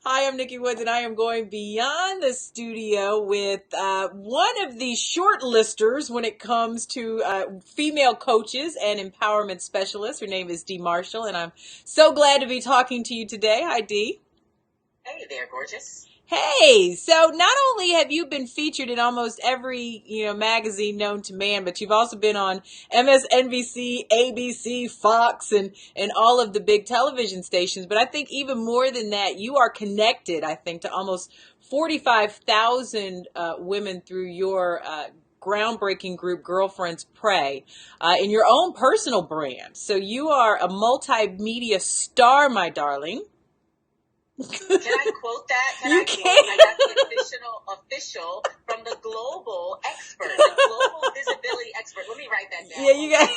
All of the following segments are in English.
Hi, I'm Nikki Woods, and I am going beyond the studio with one of the shortlisters when it comes to female coaches and empowerment specialists. Her name is Dee Marshall, and I'm so glad to be talking to you today. Hi, Dee. Hey there, gorgeous. Hey, so not only have you been featured in almost every, magazine known to man, but you've also been on MSNBC, ABC, Fox, and all of the big television stations. But I think even more than that, you are connected, I think, to almost 45,000 women through your groundbreaking group, Girlfriends Pray, in your own personal brand. So you are a multimedia star, my darling. Can I quote that? You quote? I got the official from the global expert, the global visibility expert. Let me write that down. Yeah, you got. You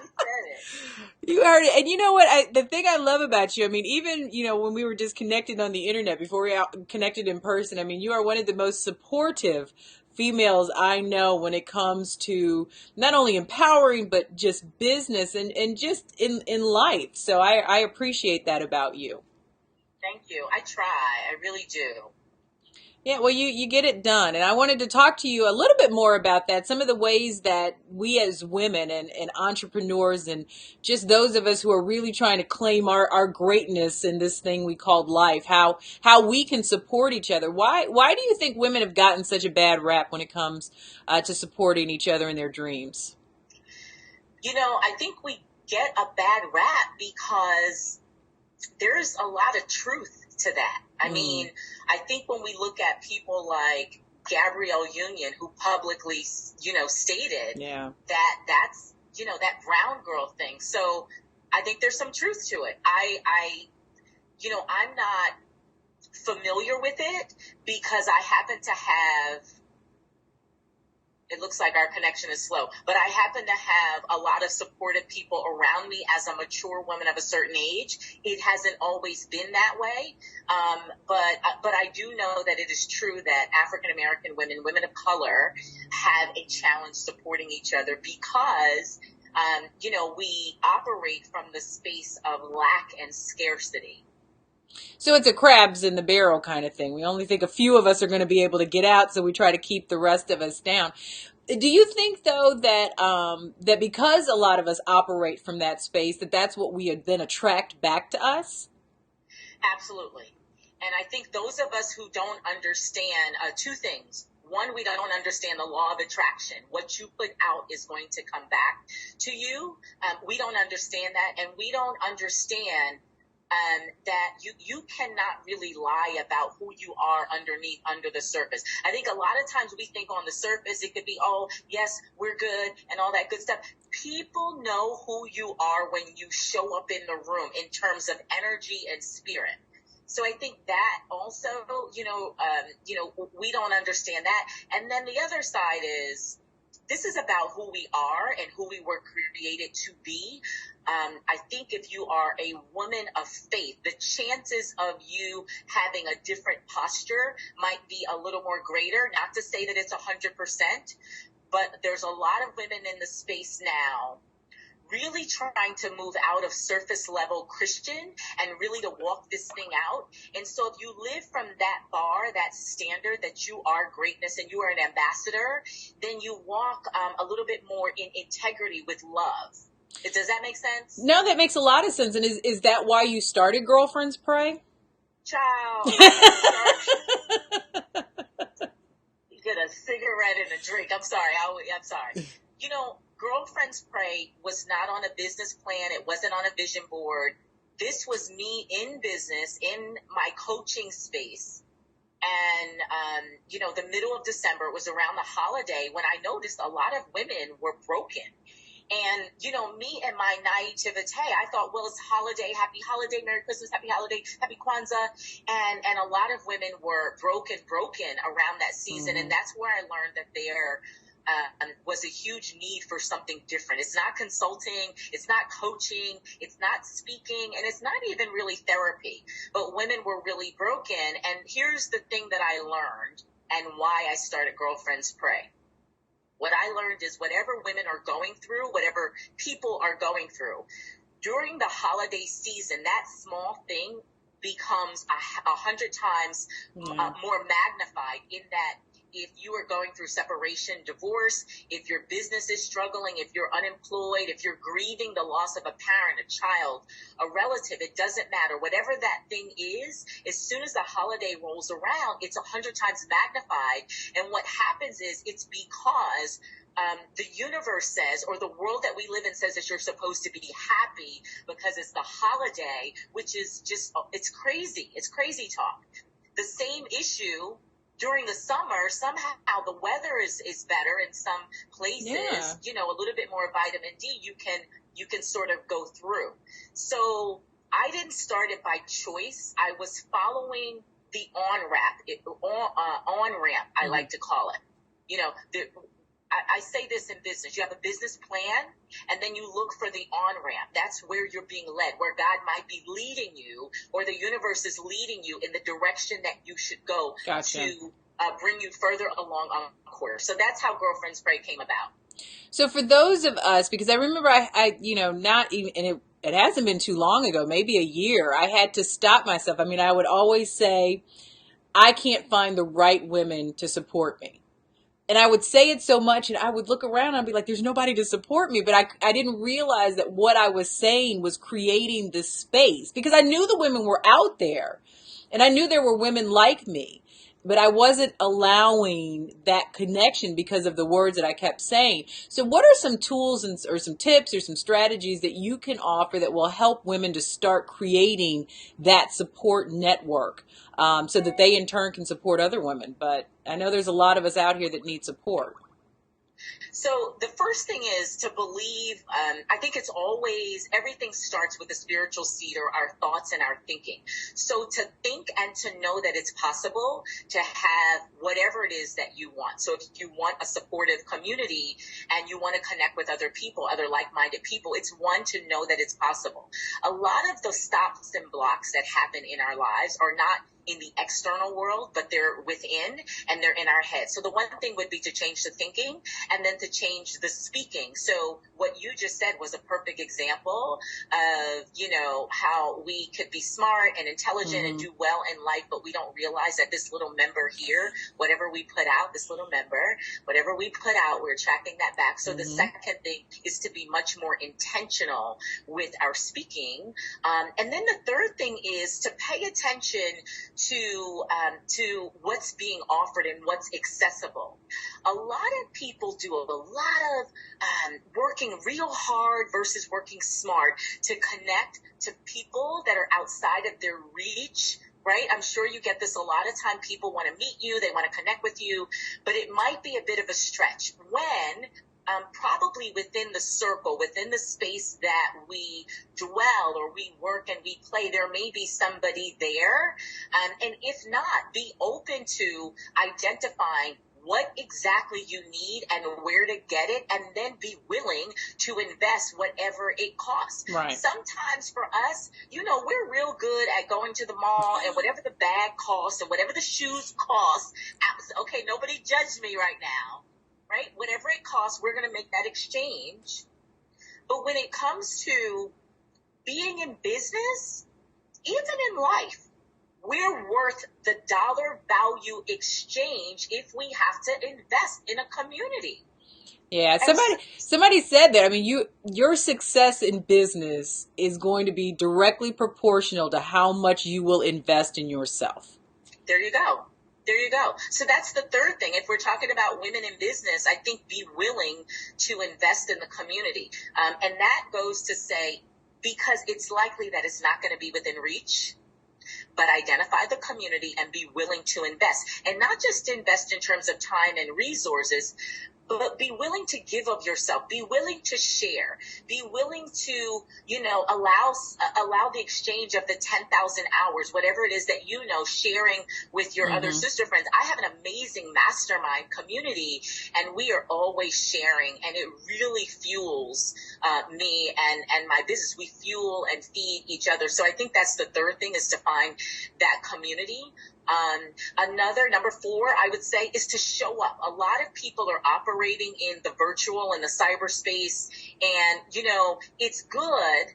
said it. You heard it. And you know what? The thing I love about you, I mean, even, when we were just connected on the internet before we connected in person, I mean, you are one of the most supportive females I know when it comes to not only empowering, but just business and just in life. So I appreciate that about you. Thank you. I try. I really do. Yeah, well, you get it done. And I wanted to talk to you a little bit more about that. Some of the ways that we as women and entrepreneurs and just those of us who are really trying to claim our greatness in this thing we called life, how we can support each other. Why do you think women have gotten such a bad rap when it comes to supporting each other in their dreams? I think we get a bad rap because there's a lot of truth to that. I mean, I think when we look at people like Gabrielle Union, who publicly, stated that's, that brown girl thing. So I think there's some truth to it. I'm not familiar with it because I happen to have, it looks like our connection is slow, but I happen to have a lot of supportive people around me as a mature woman of a certain age. It hasn't always been that way. But I do know that it is true that African-American women of color have a challenge supporting each other because, we operate from the space of lack and scarcity. So it's a crabs in the barrel kind of thing. We only think a few of us are going to be able to get out, so we try to keep the rest of us down. Do you think, though, that that because a lot of us operate from that space, that's what we then attract back to us? Absolutely. And I think those of us who don't understand two things. One, we don't understand the law of attraction. What you put out is going to come back to you. We don't understand that. And we don't understand that you cannot really lie about who you are under the surface. I think a lot of times we think on the surface it could be, oh, yes, we're good and all that good stuff. People know who you are when you show up in the room in terms of energy and spirit. So I think that also, we don't understand that. And then the other side is, this is about who we are and who we were created to be. I think if you are a woman of faith, the chances of you having a different posture might be a little more greater. Not to say that it's 100%, but there's a lot of women in the space now really trying to move out of surface level Christian and really to walk this thing out. And so if you live from that bar, that standard that you are greatness and you are an ambassador, then you walk a little bit more in integrity with love. Does that make sense? No, that makes a lot of sense. And is that why you started Girlfriends Pray? Child, you get a cigarette and a drink. I'm sorry. I'm sorry. Girlfriends Pray was not on a business plan. It wasn't on a vision board. This was me in business, in my coaching space. And, the middle of December, it was around the holiday when I noticed a lot of women were broken. And, me and my naivete, I thought, well, it's holiday, happy holiday, Merry Christmas, happy holiday, happy Kwanzaa. And a lot of women were broken around that season. Mm-hmm. And that's where I learned that there was a huge need for something different. It's not consulting, it's not coaching, it's not speaking, and it's not even really therapy. But women were really broken. And here's the thing that I learned and why I started Girlfriends Pray. What I learned is whatever women are going through, whatever people are going through, during the holiday season, that small thing becomes 100 times more magnified, in that if you are going through separation, divorce, if your business is struggling, if you're unemployed, if you're grieving the loss of a parent, a child, a relative, it doesn't matter. Whatever that thing is, as soon as the holiday rolls around, it's 100 times magnified. And what happens is, it's because the universe says, or the world that we live in says, that you're supposed to be happy because it's the holiday, which is just, it's crazy. It's crazy talk. The same issue during the summer, somehow the weather is better in some places, you know, a little bit more vitamin D, you can sort of go through. So I didn't start it by choice. I was following the on-ramp, I like to call it. You know, I say this in business. You have a business plan, and then you look for the on-ramp. That's where you're being led, where God might be leading you, or the universe is leading you in the direction that you should go to bring you further along on course. So that's how Girlfriends Pray came about. So for those of us, because I remember I you know, not even, and it hasn't been too long ago, maybe a year, I had to stop myself. I mean, I would always say, I can't find the right women to support me. And I would say it so much, and I would look around and I'd be like, there's nobody to support me. But I didn't realize that what I was saying was creating this space, because I knew the women were out there and I knew there were women like me, but I wasn't allowing that connection because of the words that I kept saying. So what are some tools or some tips or some strategies that you can offer that will help women to start creating that support network, so that they in turn can support other women? But I know there's a lot of us out here that need support. So the first thing is to believe, I think it's always, everything starts with the spiritual seed, or our thoughts and our thinking. So to think and to know that it's possible to have whatever it is that you want. So if you want a supportive community and you want to connect with other people, other like-minded people, it's one, to know that it's possible. A lot of the stops and blocks that happen in our lives are not in the external world, but they're within, and they're in our head. So the one thing would be to change the thinking, and then to change the speaking. So what you just said was a perfect example of, you know, how we could be smart and intelligent and do well in life, but we don't realize that this little member here, whatever we put out, this little member, whatever we put out, we're attracting that back. So the second thing is to be much more intentional with our speaking. And then the third thing is to pay attention to what's being offered and what's accessible. A lot of people do a lot of working real hard versus working smart to connect to people that are outside of their reach. Right? I'm sure you get this a lot of time. People want to meet you, they want to connect with you, but it might be a bit of a stretch when probably within the circle, within the space that we dwell or we work and we play, there may be somebody there. And if not, be open to identifying what exactly you need and where to get it, and then be willing to invest whatever it costs. Right. Sometimes for us, you know, we're real good at going to the mall, and whatever the bag costs and whatever the shoes cost, okay, nobody judge me right now. Right? Whatever it costs, we're going to make that exchange. But when it comes to being in business, even in life, we're worth the dollar value exchange if we have to invest in a community. Yeah, somebody said that. I mean, your success in business is going to be directly proportional to how much you will invest in yourself. There you go. There you go. So that's the third thing. If we're talking about women in business, I think be willing to invest in the community. And that goes to say, because it's likely that it's not going to be within reach, but identify the community and be willing to invest. And not just invest in terms of time and resources, but be willing to give of yourself, be willing to share, be willing to, you know, allow the exchange of the 10,000 hours, whatever it is that, you know, sharing with your other sister friends. I have an amazing mastermind community, and we are always sharing, and it really fuels me and my business. We fuel and feed each other. So I think that's the third thing, is to find that community. Another, number 4, I would say, is to show up. A lot of people are operating in the virtual and the cyberspace, and, you know, it's good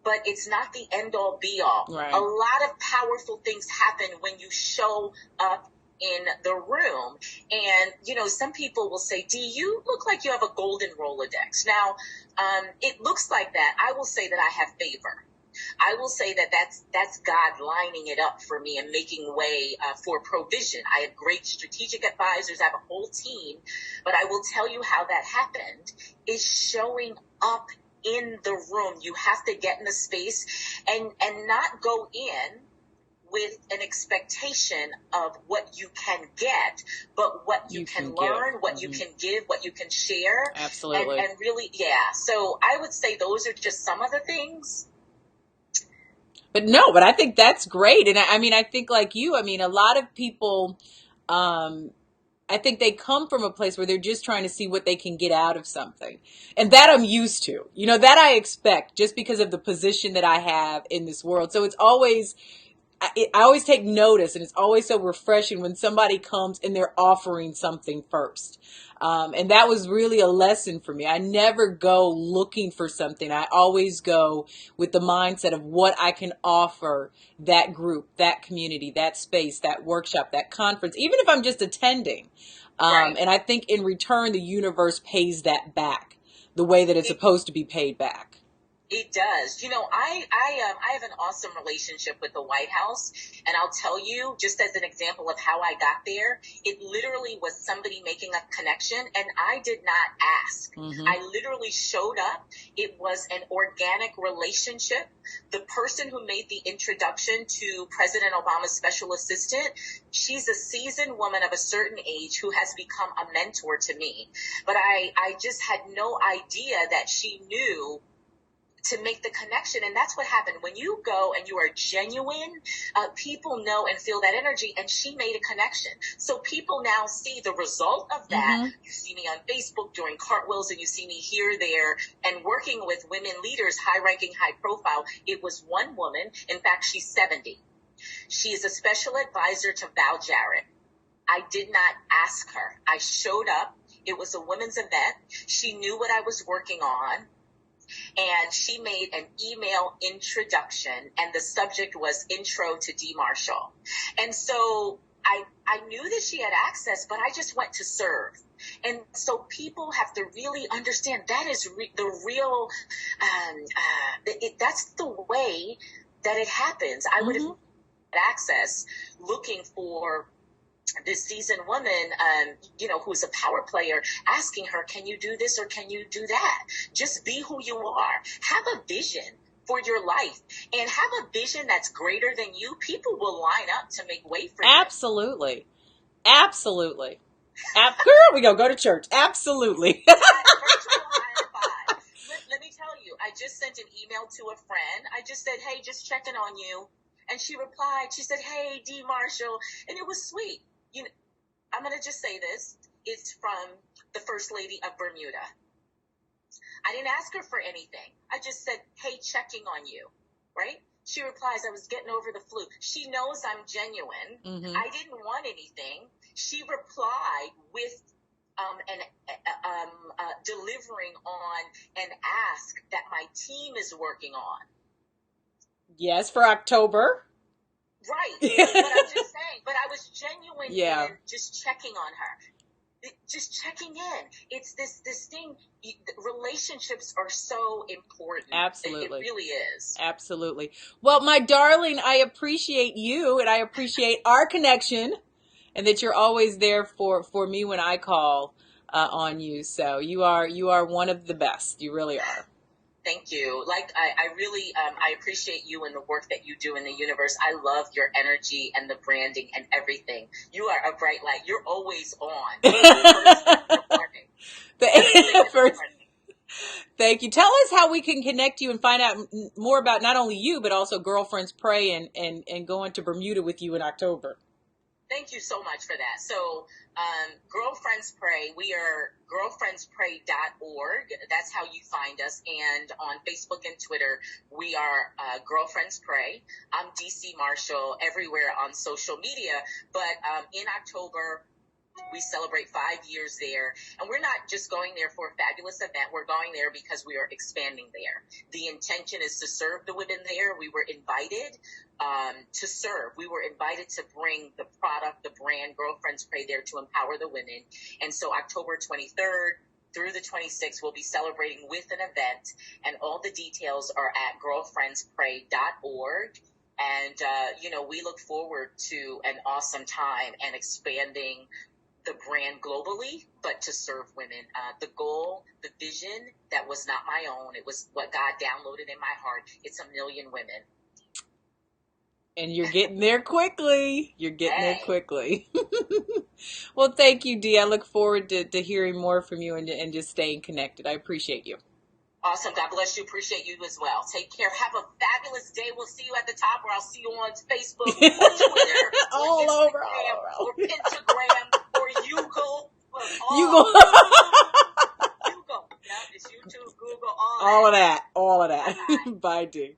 but it's not the end all be all. Right. A lot of powerful things happen when you show up in the room. And, you know, some people will say, Dee, you look like you have a golden Rolodex. Now, it looks like that. I will say that I have favor. I will say that that's God lining it up for me and making way for provision. I have great strategic advisors. I have a whole team. But I will tell you how that happened is showing up in the room. You have to get in the space and not go in with an expectation of what you can get, but what you can learn, what you can give, what you can share. Absolutely. And really, yeah. So I would say those are just some of the things. But no, but I think that's great. And I mean, I think like you, I mean, a lot of people, I think they come from a place where they're just trying to see what they can get out of something. And that I'm used to, you know, that I expect just because of the position that I have in this world. So it's always, I always take notice, and it's always so refreshing when somebody comes and they're offering something first. And that was really a lesson for me. I never go looking for something. I always go with the mindset of what I can offer that group, that community, that space, that workshop, that conference, even if I'm just attending. Right. And I think in return, the universe pays that back the way that it's supposed to be paid back. It does. You know, I have an awesome relationship with the White House, and I'll tell you, just as an example of how I got there, it literally was somebody making a connection, and I did not ask. Mm-hmm. I literally showed up. It was an organic relationship. The person who made the introduction to President Obama's special assistant, she's a seasoned woman of a certain age who has become a mentor to me. But I just had no idea that she knew to make the connection. And that's what happened. When you go and you are genuine, people know and feel that energy. And she made a connection. So people now see the result of that. Mm-hmm. You see me on Facebook doing cartwheels, and you see me here, there, and working with women leaders, high ranking, high profile. It was one woman. In fact, she's 70. She is a special advisor to Val Jarrett. I did not ask her. I showed up. It was a women's event. She knew what I was working on. And she made an email introduction, and the subject was Intro to Dee Marshall. And so I knew that she had access, but I just went to serve. And so people have to really understand that is the real, that's the way that it happens. I would have had access looking for this seasoned woman, you know, who's a power player, asking her, can you do this or can you do that? Just be who you are. Have a vision for your life and have a vision that's greater than you. People will line up to make way for you. Absolutely. Absolutely. Girl, we go to church. Absolutely. Let me tell you, I just sent an email to a friend. I just said, hey, just checking on you. And she replied, she said, hey, Dee Marshall. And it was sweet. You know, I'm going to just say this. It's from the First Lady of Bermuda. I didn't ask her for anything. I just said, hey, checking on you, right? She replies, I was getting over the flu. She knows I'm genuine. Mm-hmm. I didn't want anything. She replied with delivering on an ask that my team is working on. Yes, for October. Right. But I'm just saying, but I was genuine in just checking on her. Just checking in. It's this thing. Relationships are so important. Absolutely. It really is. Absolutely. Well, my darling, I appreciate you, and I appreciate our connection, and that you're always there for me when I call on you. So you are one of the best. You really are. Thank you. Like, I really, I appreciate you and the work that you do in the universe. I love your energy and the branding and everything. You are a bright light. You're always on. Thank you. Tell us how we can connect you and find out more about not only you, but also Girlfriends Pray and going to Bermuda with you in October. Thank you so much for that. So, Girlfriends Pray, we are girlfriendspray.org. That's how you find us. And on Facebook and Twitter, we are Girlfriends Pray. I'm Dee Marshall everywhere on social media. But in October, We celebrate 5 years there, and we're not just going there for a fabulous event. We're going there because we are expanding there. The intention is to serve the women there. We were invited to serve. We were invited to bring the product, the brand, Girlfriends Pray there to empower the women. And so October 23rd through the 26th, we'll be celebrating with an event, and all the details are at girlfriendspray.org. And, we look forward to an awesome time and expanding the brand globally, but to serve women. The goal, the vision, that was not my own. It was what God downloaded in my heart. It's 1 million women. And you're getting there quickly. You're getting there quickly. Well, thank you, Dee. I look forward to hearing more from you and just staying connected. I appreciate you. Awesome. God bless you. Appreciate you as well. Take care. Have a fabulous day. We'll see you at the top, or I'll see you on Facebook or Twitter all or over, or Pentagram or Google. You go. Google. Yeah, it's YouTube, Google, all of that. Bye, Dee.